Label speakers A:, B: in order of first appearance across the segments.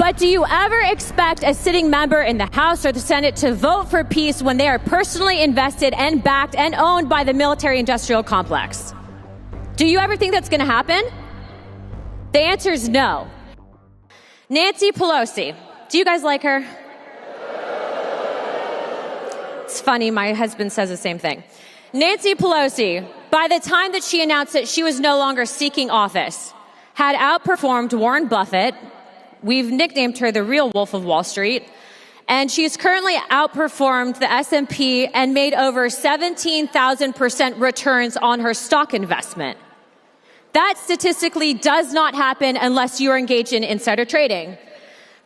A: But do you ever expect a sitting member in the House or the Senate to vote for peace when they are personally invested and backed and owned by the military-industrial complex? Do you ever think that's going to happen? The answer is no. Nancy Pelosi. Do you guys like her? It's funny, my husband says the same thing. Nancy Pelosi, by the time that she announced that she was no longer seeking office, had outperformed Warren Buffett. We've nicknamed her the real Wolf of Wall Street. And she's currently outperformed the S&P and made over 17,000% returns on her stock investment. That statistically does not happen unless you are engaged in insider trading.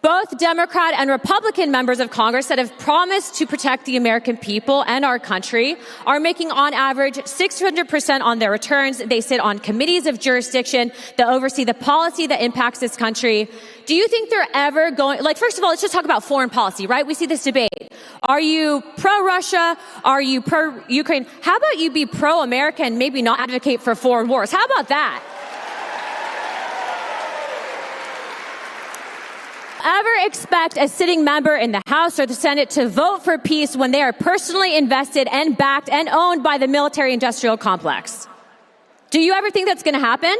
A: Both Democrat and Republican members of Congress that have promised to protect the American people and our country are making on average 600% on their returns. They sit on committees of jurisdiction that oversee the policy that impacts this country. Do you think they're ever going, first of all, let's just talk about foreign policy, right? We see this debate. Are you pro-Russia? Are you pro-Ukraine? How about you be pro-America and maybe not advocate for foreign wars? How about that? Ever expect a sitting member in the House or the Senate to vote for peace when they are personally invested and backed and owned by the military-industrial complex? Do you ever think that's going to happen?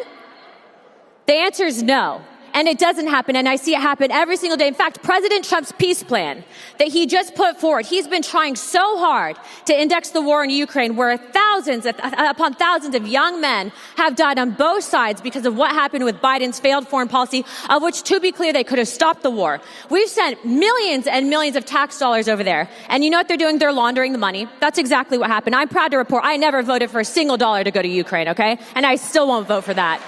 A: The answer is no. And it doesn't happen, and I see it happen every single day. In fact, President Trump's peace plan that he just put forward, he's been trying so hard to index the war in Ukraine, where thousands upon thousands of young men have died on both sides because of what happened with Biden's failed foreign policy, of which, to be clear, they could have stopped the war. We've sent millions and millions of tax dollars over there, and you know what they're doing? They're laundering the money. That's exactly what happened. I'm proud to report I never voted for a single dollar to go to Ukraine, okay? And I still won't vote for that.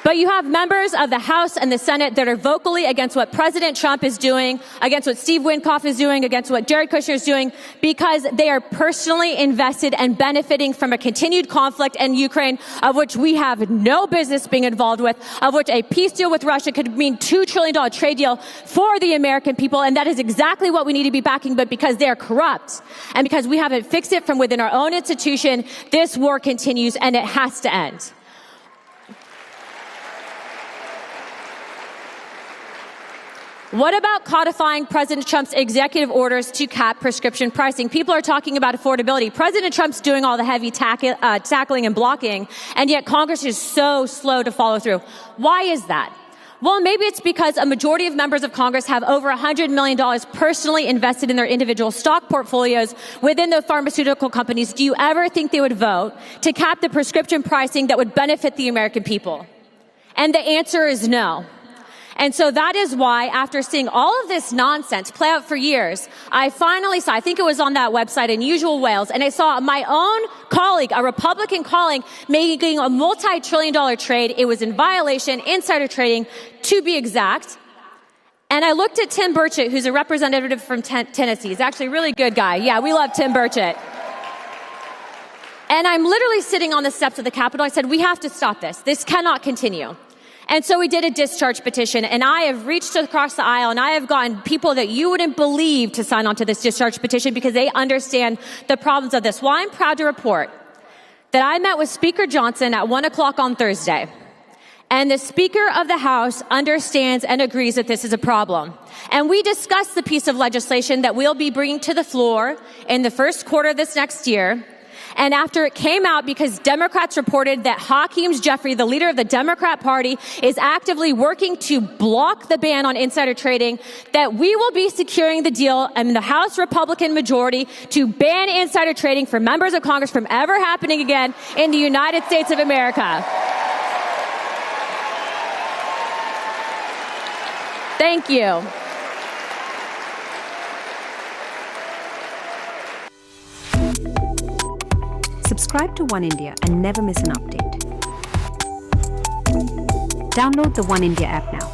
A: But you have members of the House and the Senate that are vocally against what President Trump is doing, against what Steve Witkoff is doing, against what Jared Kushner is doing, because they are personally invested and benefiting from a continued conflict in Ukraine, of which we have no business being involved with, of which a peace deal with Russia could mean $2 trillion trade deal for the American people. And that is exactly what we need to be backing. But because they are corrupt and because we haven't fixed it from within our own institution, this war continues and it has to end. What about codifying President Trump's executive orders to cap prescription pricing? People are talking about affordability. President Trump's doing all the heavy tackling and blocking, and yet Congress is so slow to follow through. Why is that? Well, maybe it's because a majority of members of Congress have over $100 million personally invested in their individual stock portfolios within the pharmaceutical companies. Do you ever think they would vote to cap the prescription pricing that would benefit the American people? And the answer is no. And so that is why, after seeing all of this nonsense play out for years, I finally saw, I think it was on that website, Unusual Whales, and I saw my own colleague, a Republican colleague, making a multi-trillion-dollar trade. It was in violation, insider trading, to be exact. And I looked at Tim Burchett, who's a representative from Tennessee. He's actually a really good guy. Yeah, we love Tim Burchett. And I'm literally sitting on the steps of the Capitol. I said, we have to stop this. This cannot continue. And so we did a discharge petition, and I have reached across the aisle, and I have gotten people that you wouldn't believe to sign on to this discharge petition because they understand the problems of this. Well, I'm proud to report that I met with Speaker Johnson at 1 o'clock on Thursday, and the Speaker of the House understands and agrees that this is a problem. And we discussed the piece of legislation that we'll be bringing to the floor in the first quarter of this next year. And after it came out, because Democrats reported that Hakeem Jeffrey, the leader of the Democrat Party, is actively working to block the ban on insider trading, that we will be securing the deal in the House Republican majority to ban insider trading for members of Congress from ever happening again in the United States of America. Thank you.
B: Subscribe to One India and never miss an update. Download the One India app now.